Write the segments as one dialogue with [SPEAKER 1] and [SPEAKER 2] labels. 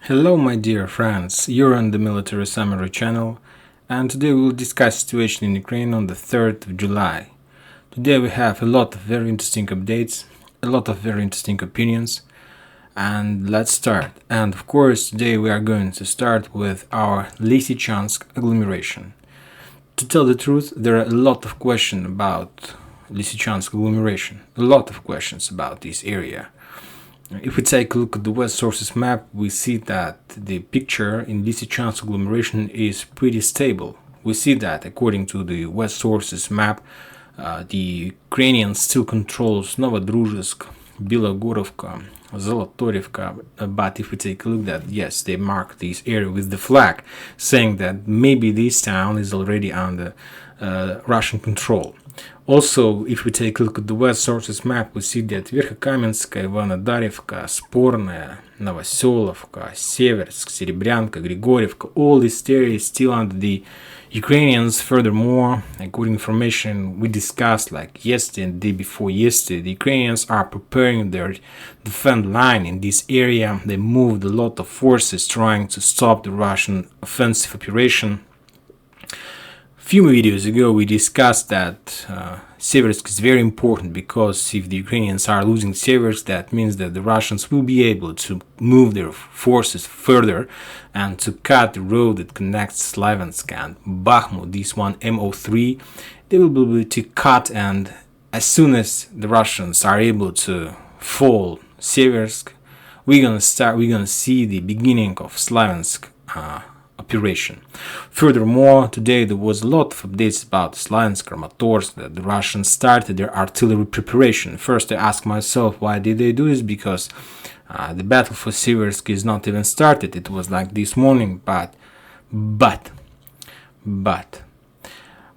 [SPEAKER 1] Hello my dear friends, you're on the Military Summary channel, and today we will discuss situation in Ukraine on the 3rd of July. Today we have a lot of very interesting updates, a lot of very interesting opinions, and let's start. And of course today we are going to start with our Lysychansk agglomeration. To tell the truth, there are a lot of questions about Lysychansk agglomeration, a lot of questions about this area. If we take a look at the West Sources map, we see that the picture in Lysychansk agglomeration is pretty stable. We see that according to the West Sources map, the Ukrainian still controls Novodruzhsk, Belogorovka, Zolotorivka, but if we take a look at, yes, they mark this area with the flag, saying that maybe this town is already under Russian control. Also, if we take a look at the West Sources map, we see that Верхокаменская, Иванодаревка, Спорная, Новоселовka, Siversk, Serebryanka, Grigorievka, all these areas still under the Ukrainians. Furthermore, according to information we discussed like yesterday and the day before yesterday, the Ukrainians are preparing their defense line in this area. They moved a lot of forces trying to stop the Russian offensive operation. Few videos ago we discussed that Siversk is very important, because if the Ukrainians are losing Siversk, that means that the Russians will be able to move their forces further and to cut the road that connects Lysychansk and Bakhmut, this one MO3. They will be able to cut, and as soon as the Russians are able to fall Siversk, we're gonna see the beginning of Lysychansk operation. Furthermore, today there was a lot of updates about Lysychansk, Kramatorsk, that the Russians started their artillery preparation. First I asked myself, why did they do this? Because the battle for Siversk is not even started. It was like this morning, but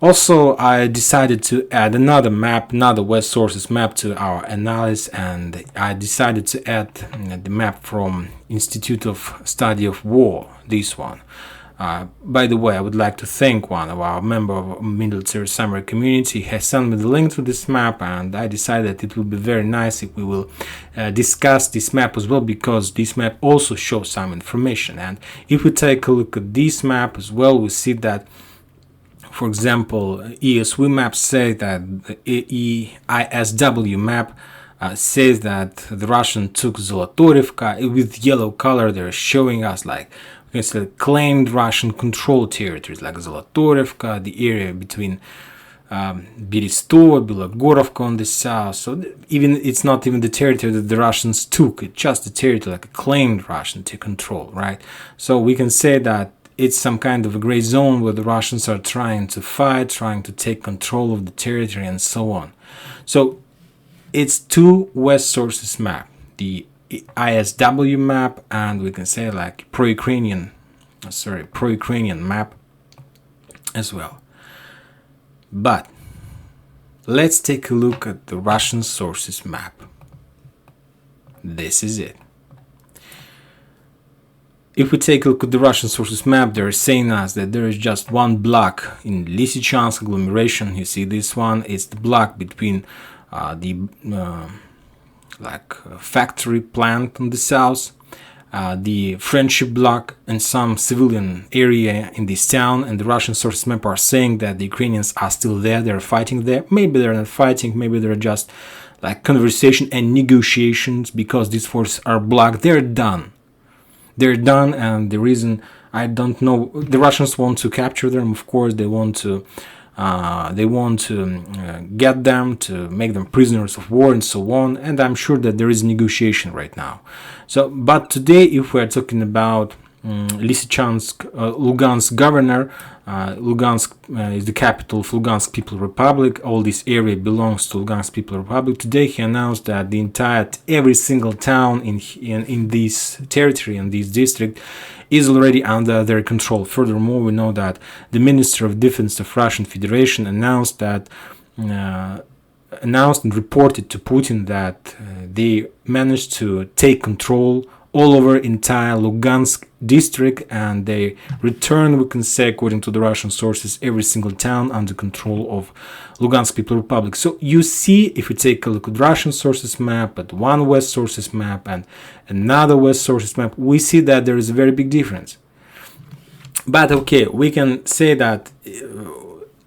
[SPEAKER 1] also I decided to add another map, another West Sources map to our analysis, and I decided to add the map from Institute of Study of War, this one. By the way, I would like to thank one of our member of Military Summary community. He has sent me the link to this map, and I decided that it would be very nice if we will discuss this map as well, because this map also shows some information. And if we take a look at this map as well, we see that, for example, ESW map say that the ISW map says that the Russian took Zolotorivka. With yellow color, they're showing us like claimed Russian controlled territories like Zolotorivka, the area between Berestovo, Belogorovka on the south. So even it's not even the territory that the Russians took, it's just the territory like a claimed Russian to control, right? So we can say that it's some kind of a gray zone where the Russians are trying to fight, trying to take control of the territory and so on. So it's two West Sources map, the ISW map, and we can say like pro-Ukrainian map as well. But let's take a look at the Russian Sources map. This is it. If we take a look at the Russian Sources map, they're saying us that there is just one block in Lysychansk agglomeration. You see this one is the block between factory plant on the south, the friendship block, and some civilian area in this town. And the Russian Sources map are saying that the Ukrainians are still there, they're fighting there. Maybe they're not fighting, maybe they're just like conversation and negotiations, because these forces are blocked. They're done, and the reason I don't know, the Russians want to capture them, of course. They want to get them, to make them prisoners of war and so on, and I'm sure that there is negotiation right now. So, but today, if we're talking about Lysychansk, Lugansk governor, Lugansk is the capital of Lugansk People Republic. All this area belongs to Lugansk People Republic. Today he announced that every single town in this territory, in this district, is already under their control. Furthermore, we know that the Minister of Defense of Russian Federation announced and reported to Putin that they managed to take control all over entire Lugansk district, and they return, we can say, according to the Russian sources, every single town under control of Lugansk People Republic. So you see, if we take a look at Russian sources map, at one West sources map and another West sources map, we see that there is a very big difference. But okay, we can say that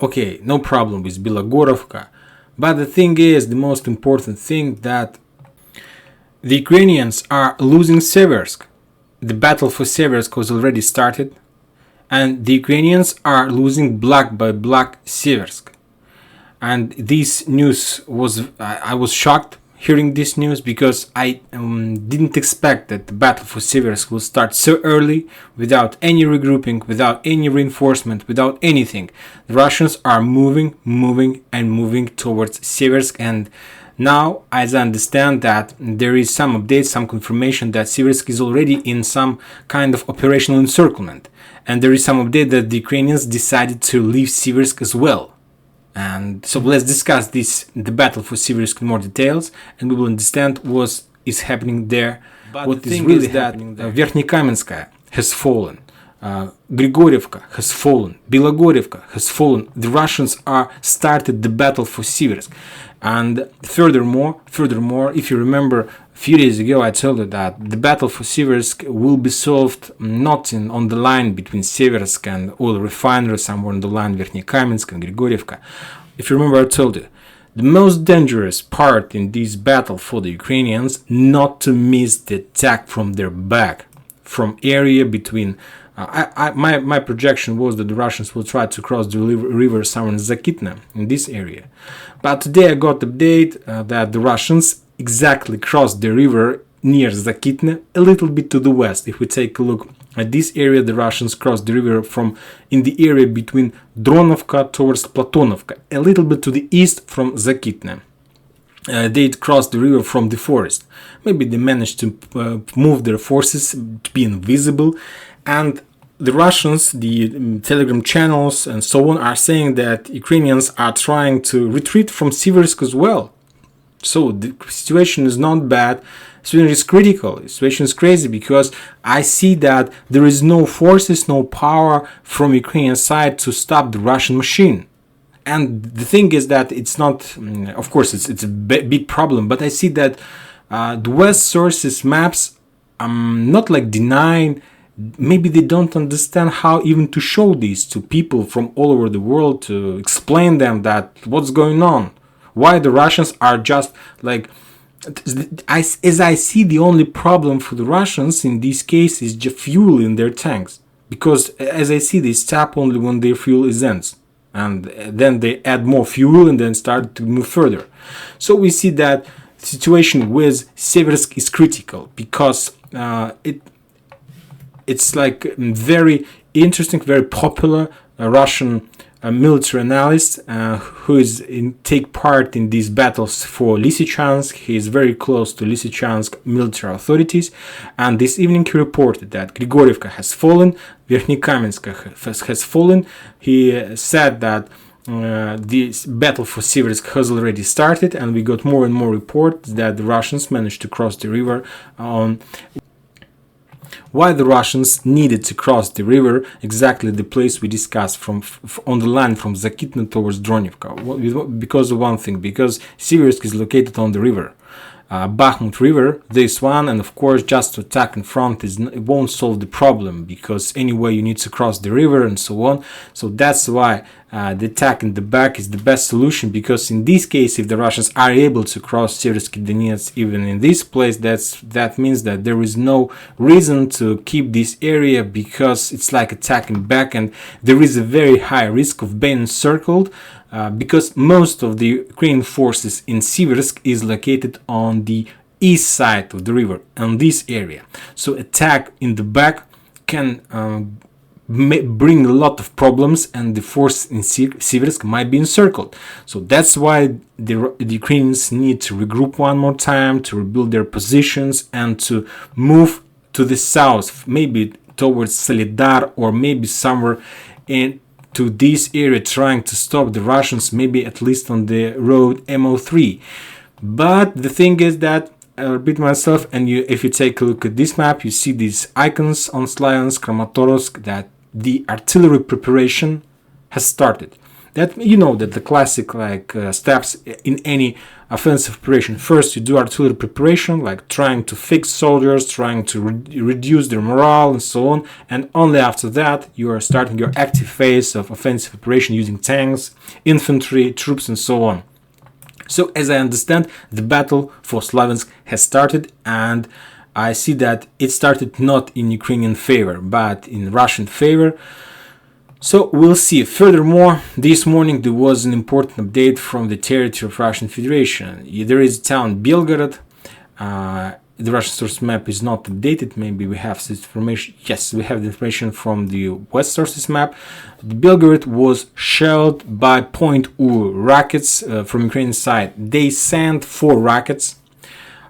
[SPEAKER 1] okay, no problem with Belogorovka. But the thing is, the most important thing, that the Ukrainians are losing Siversk. The battle for Siversk was already started, and the Ukrainians are losing block by block Siversk. And this news was, I was shocked hearing this news, because I didn't expect that the battle for Siversk will start so early, without any regrouping, without any reinforcement, without anything. The Russians are moving towards Siversk, and now, as I understand, that there is some updates, some confirmation that Siversk is already in some kind of operational encirclement, and there is some update that the Ukrainians decided to leave Siversk as well. And so let's discuss the battle for Siversk in more details, and we will understand what is happening there. But what is really happening there? Verkhnekamenskaya has fallen, Grigorievka has fallen, Belgorod has fallen. The Russians are started the battle for Siversk. And furthermore, if you remember, a few days ago I told you that the battle for Siversk will be solved not on the line between Siversk and oil refinery, somewhere on the line Verkhnekamensk and Grigorievka. If you remember, I told you, the most dangerous part in this battle for the Ukrainians, not to miss the attack from their back, from area between my projection was that the Russians will try to cross the river somewhere in Zakitna, in this area. But today I got the update that the Russians exactly crossed the river near Zakitna, a little bit to the west. If we take a look at this area, the Russians crossed the river from in the area between Dronovka towards Platonovka, a little bit to the east from Zakitna. They crossed the river from the forest. Maybe they managed to move their forces to be invisible, and the Russians, the Telegram channels and so on, are saying that Ukrainians are trying to retreat from Siversk as well. So the situation is not bad. The situation is critical. The situation is crazy, because I see that there is no forces, no power from Ukrainian side to stop the Russian machine. And the thing is that it's not, of course, it's a big problem, but I see that the West sources maps, not like denying, maybe they don't understand how even to show this to people from all over the world, to explain them that what's going on, why the Russians are just like, as I see, the only problem for the Russians in this case is just fuel in their tanks, because as I see, they stop only when their fuel is ends, and then they add more fuel and then start to move further. So we see that the situation with Siversk is critical, because it's like very interesting, very popular Russian military analyst who is take part in these battles for Lysychansk. He is very close to Lysychansk military authorities, and this evening he reported that Grigorievka has fallen, Verkhnekamensk has fallen. He said that this battle for Siversk has already started, and we got more and more reports that the Russians managed to cross the river on. Why the Russians needed to cross the river, exactly the place we discussed from on the line from Zakitna towards Dronivka. Because of one thing, because Siversk is located on the river. Bakhmut river, this one, and of course just to attack in front it won't solve the problem, because anyway you need to cross the river and so on. So that's why the attack in the back is the best solution, because in this case, if the Russians are able to cross Siversk Donetsk even in this place, that means that there is no reason to keep this area, because it's like attacking back, and there is a very high risk of being encircled. Because most of the Ukrainian forces in Siversk is located on the east side of the river, on this area. So attack in the back can bring a lot of problems, and the force in Siversk might be encircled. So that's why the Ukrainians need to regroup one more time, to rebuild their positions, and to move to the south, maybe towards Solidar, or maybe somewhere to this area, trying to stop the Russians, maybe at least on the road MO3. But the thing is that repeat myself, and if you take a look at this map, you see these icons on Lysychansk, Kramatorsk, that the artillery preparation has started. That you know that the classic steps in any offensive operation. First, you do artillery preparation, like trying to fix soldiers, trying to reduce their morale, and so on. And only after that, you are starting your active phase of offensive operation using tanks, infantry, troops, and so on. So, as I understand, the battle for Slaviansk has started, and I see that it started not in Ukrainian favor, but in Russian favor. So we'll see. Furthermore, this morning there was an important update from the territory of Russian Federation. There is a town Belgorod. The Russian source map is not updated. Maybe we have this information. Yes, we have the information from the West sources map. The Belgorod was shelled by .U rockets from Ukrainian side. They sent 4 rockets.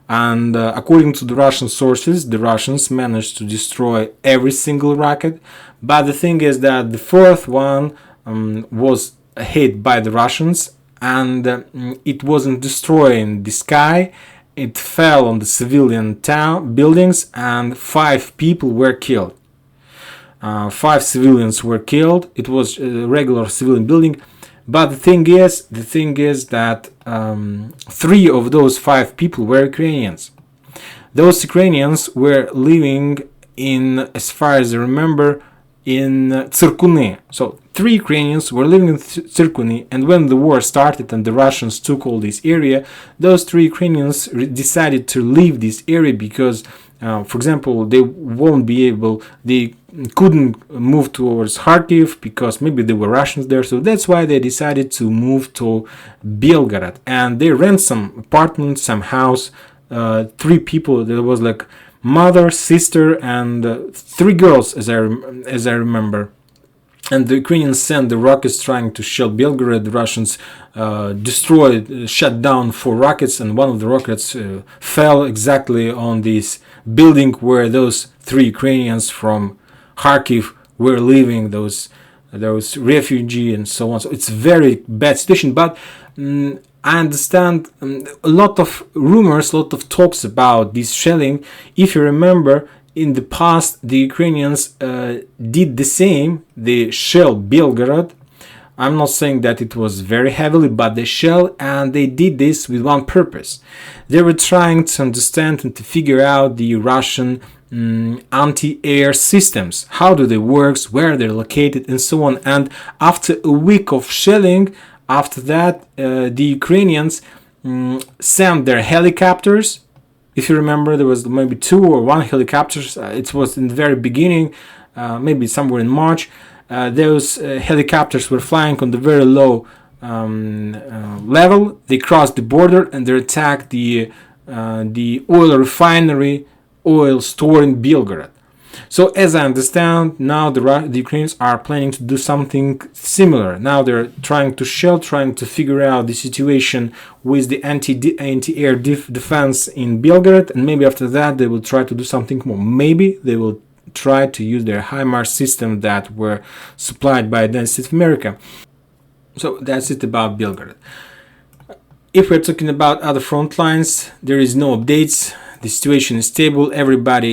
[SPEAKER 1] And according to the Russian sources, the Russians managed to destroy every single rocket. But the thing is that the 4th one was hit by the Russians, and it wasn't destroying the sky. It fell on the civilian town buildings, and 5 people were killed. 5 civilians were killed. It was a regular civilian building. But the thing is that 3 of those 5 people were Ukrainians. Those Ukrainians were living in, as far as I remember, in Tsirkuni. So 3 Ukrainians were living in Tsirkuni, and when the war started and the Russians took all this area, those 3 Ukrainians decided to leave this area because, for example, they couldn't move towards Kharkiv because maybe there were Russians there. So that's why they decided to move to Belgorod, and they rent some apartment, some house. 3 people. There was like mother, sister, and 3 girls, as I remember. And the Ukrainians sent the rockets trying to shell Belgorod. The Russians shut down 4 rockets, and one of the rockets fell exactly on this building where those 3 Ukrainians from Kharkiv were living, those refugees and so on. So it's a very bad situation, but I understand a lot of rumors, a lot of talks about this shelling. If you remember, in the past, the Ukrainians did the same. They shelled Belgorod. I'm not saying that it was very heavily, but they shelled, and they did this with one purpose. They were trying to understand and to figure out the Russian anti-air systems. How do they work, where they're located, and so on. And after a week of shelling, after that, the Ukrainians sent their helicopters. If you remember, there was maybe 2 or 1 helicopters. It was in the very beginning, maybe somewhere in March. Those helicopters were flying on the very low level. They crossed the border and they attacked the oil refinery, oil store in Belgorod. So as I understand, now the Ukrainians are planning to do something similar. Now they're trying to figure out the situation with the anti-air defense in Belgorod, and maybe after that they will try to do something more. Maybe they will try to use their HIMARS system that were supplied by the United States of America. So that's it about Belgorod. If we're talking about other front lines, there is no updates. The situation is stable. Everybody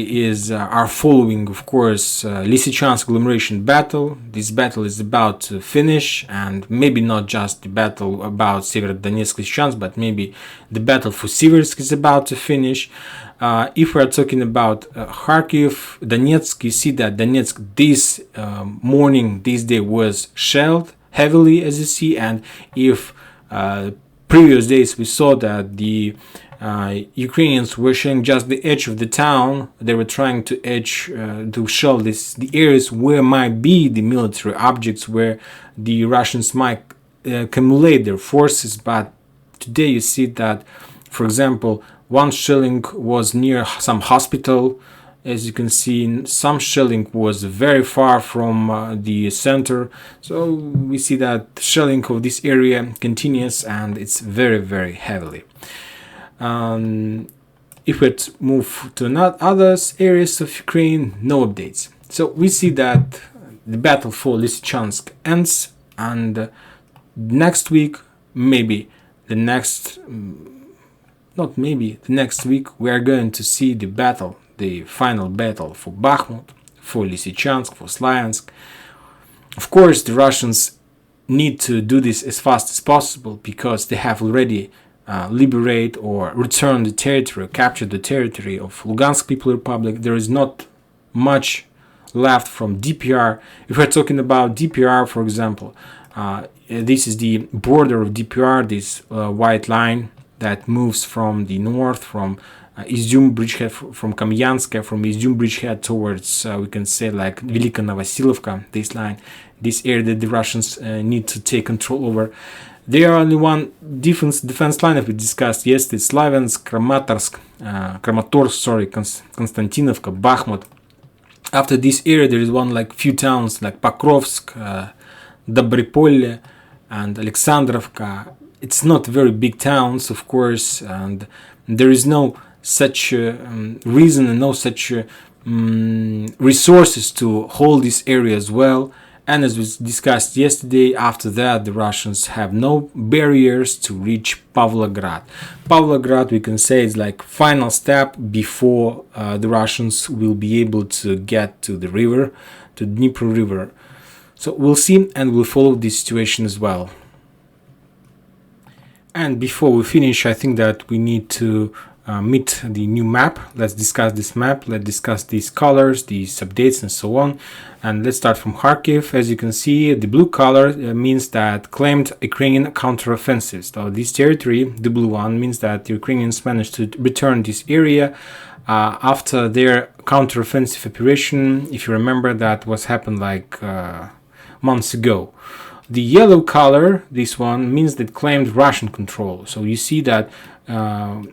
[SPEAKER 1] are following, of course, Lysychansk agglomeration battle. This battle is about to finish, and maybe not just the battle about Severodonetsk, Lysychansk, but maybe the battle for Siversk is about to finish. If we are talking about Kharkiv, Donetsk, you see that Donetsk this day was shelled heavily, as you see, and if previous days we saw that the Ukrainians were shelling just the edge of the town. They were trying to shell the areas where might be the military objects, where the Russians might accumulate their forces. But today you see that, for example, one shelling was near some hospital. As you can see, some shelling was very far from the center. So we see that shelling of this area continues, and it's very, very heavily. If we move to other areas of Ukraine, no updates. So we see that the battle for Lysychansk ends, and next week, maybe the next not maybe, the next week, we are going to see the battle, the final battle for Bakhmut, for Lysychansk, for Slyansk. Of course, the Russians need to do this as fast as possible because they have already liberate or return the territory, capture the territory of Lugansk People Republic. There is not much left from DPR. If we're talking about DPR, for example, this is the border of DPR, this white line that moves from the north, from Izyum bridgehead, from Kamyanska, from Izyum bridgehead towards, we can say, like Velika Novosilovka, this line, this area that the Russians need to take control over. There are only one defense line that we discussed yesterday: Slaviansk, Kramatorsk, Konstantinovka, Bakhmut. After this area, there is one like few towns like Pokrovsk, Dobripolye, and Alexandrovka. It's not very big towns, of course, and there is no such reason and no such resources to hold this area as well. And as we discussed yesterday, after that, the Russians have no barriers to reach Pavlograd. Pavlograd, we can say, is like final step before the Russians will be able to get to the river, to the Dnieper River. So we'll see, and we'll follow this situation as well. And before we finish, I think that we need to meet the new map. Let's discuss this map. Let's discuss these colors, these updates, and so on. And let's start from Kharkiv. As you can see, the blue color means that claimed Ukrainian counteroffensive. So this territory, the blue one, means that the Ukrainians managed to return this area after their counteroffensive operation. If you remember, that was happened like months ago. The yellow color, this one, means that claimed Russian control. So you see that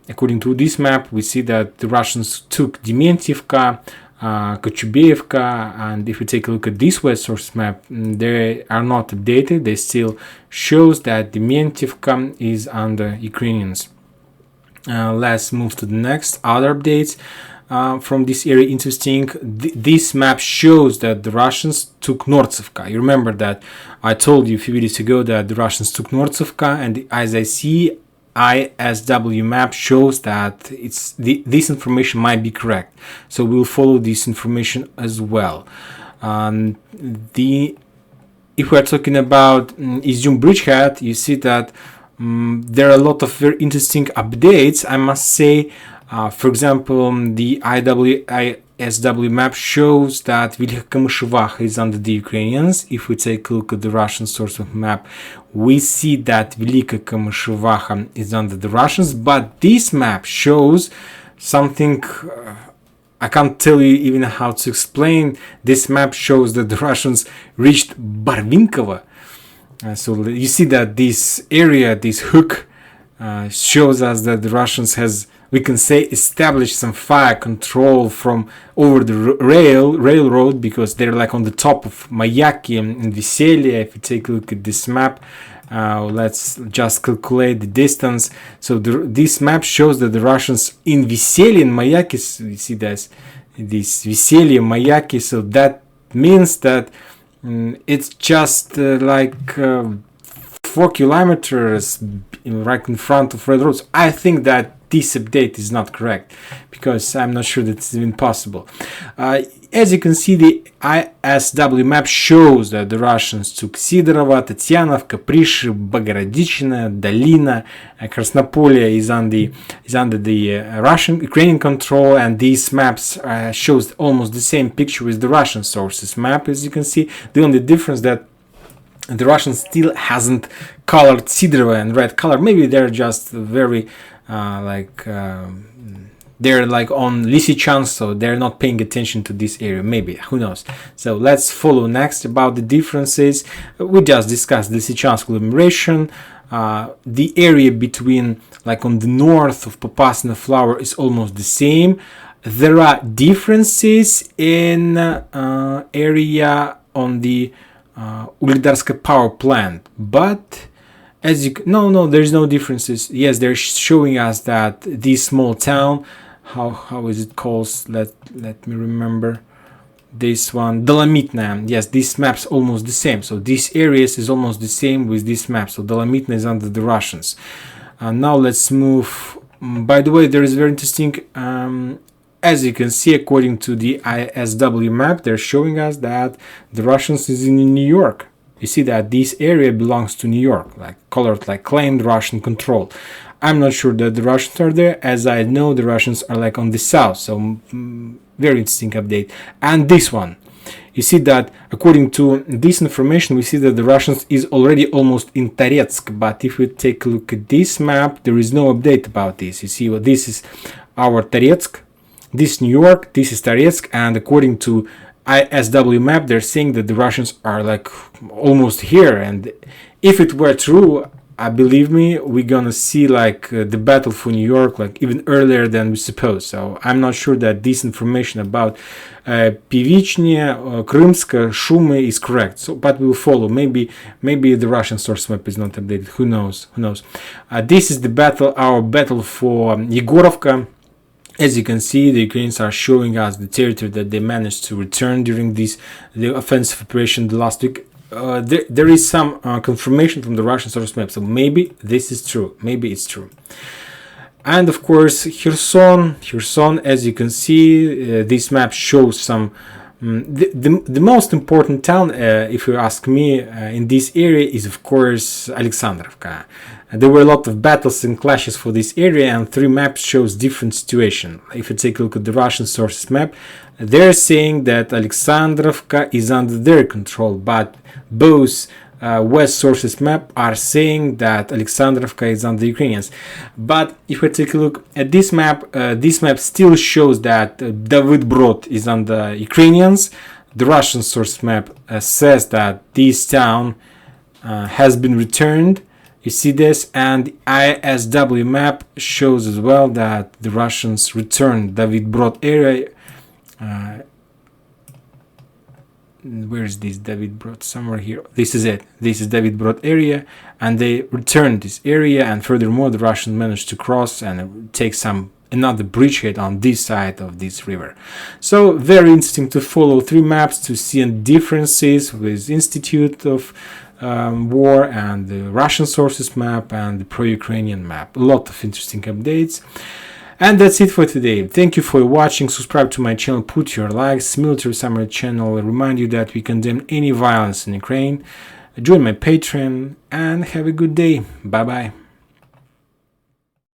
[SPEAKER 1] according to this map, we see that the Russians took Dementievka, Kochubeevka, and if we take a look at this west source map, they are not updated. They still shows that Dementievka is under Ukrainians. Let's move to the next other updates. From this area, interesting, this map shows that the Russians took Nortsevka. You remember that I told you a few videos ago that the Russians took Nortsevka, and as I see, ISW map shows that this information might be correct. So we'll follow this information as well. If we're talking about Izyum bridgehead, you see that there are a lot of very interesting updates, I must say. For example, the ISW map shows that Velika Kamyshevacha is under the Ukrainians. If we take a look at the Russian source of map, we see that Velika Kamyshevacha is under the Russians, but this map shows something I can't tell you even how to explain. This map shows that the Russians reached Barvinkovo. So you see that this area, this hook, shows us that the Russians has, we can say, established some fire control from over the railroad, because they're like on the top of Mayaki and Veselye. If you take a look at this map, let's just calculate the distance. So this map shows that the Russians in Veselye and Mayaki, you see this Veselye, Mayaki, so that means that it's just like 4 kilometers right in front of railroads. I think that this update is not correct, because I'm not sure that it's even possible. As you can see, the ISW map shows that the Russians took Sidorova, Tatyanovka, Prishir, Bogorodichna, Dolina, Krasnopolye is under the Ukrainian control, and these maps shows almost the same picture with the Russian sources map. As you can see, the only difference that the Russians still hasn't colored Sidorova in red color. Maybe they're just very they're like on Lysychansk, so they're not paying attention to this area. Maybe, who knows. So let's follow next about the differences. We just discussed Lysychansk agglomeration. The area between, like on the north of Popasna Flower, is almost the same. There are differences in area on the Ugldarska power plant, but as you there's no differences. Yes, they're showing us that this small town, how is it called? Let me remember. This one, Dolomitna. Yes, this map's almost the same. So these areas is almost the same with this map. So Dolomitna is under the Russians. Now let's move By the way, there is very interesting, as you can see, according to the ISW map, they're showing us that the Russians is in New York. You see that this area belongs to New York, like colored like claimed Russian control. I'm not sure that the Russians are there, as I know the Russians are like on the south, so very interesting update. And this one, you see that according to this information, we see that the Russians is already almost in Toretsk, but if we take a look at this map, there is no update about this. You see, well, this is our Toretsk, this is New York, this is Toretsk, and according to ISW map, they're saying that the Russians are like almost here, and if it were true, believe me, we're gonna see like the battle for New York like even earlier than we suppose. So I'm not sure that this information about Pivichne, Krymska, Shumy is correct. So, but we'll follow. Maybe the Russian source map is not updated. Who knows? This is the battle, our battle for Yegorovka. As you can see, the Ukrainians are showing us the territory that they managed to return during the offensive operation the last week. There is some confirmation from the Russian source map, so maybe this is true. Maybe it's true. And of course, Kherson, as you can see, this map shows some. The most important town, if you ask me, in this area is of course Alexandrovka. There were a lot of battles and clashes for this area, and three maps shows different situation. If you take a look at the Russian sources map, they're saying that Alexandrovka is under their control, but both West sources map are saying that Alexandrovka is under the Ukrainians. But if we take a look at this map still shows that Davidbrod is under Ukrainians. The Russian source map says that this town has been returned. You see this, and the ISW map shows as well that the Russians returned Davidbrod area. Where is this Davidbrod? Somewhere here. This is it. This is Davidbrod area, and they returned this area. And furthermore, the Russians managed to cross and take another bridgehead on this side of this river. So very interesting to follow three maps to see differences with Institute of War and the Russian sources map and the pro-Ukrainian map. A lot of interesting updates. And that's it for today. Thank you for watching. Subscribe to my channel, put your likes. Military Summary channel will remind you that we condemn any violence in Ukraine. Join my Patreon and have a good day. Bye bye.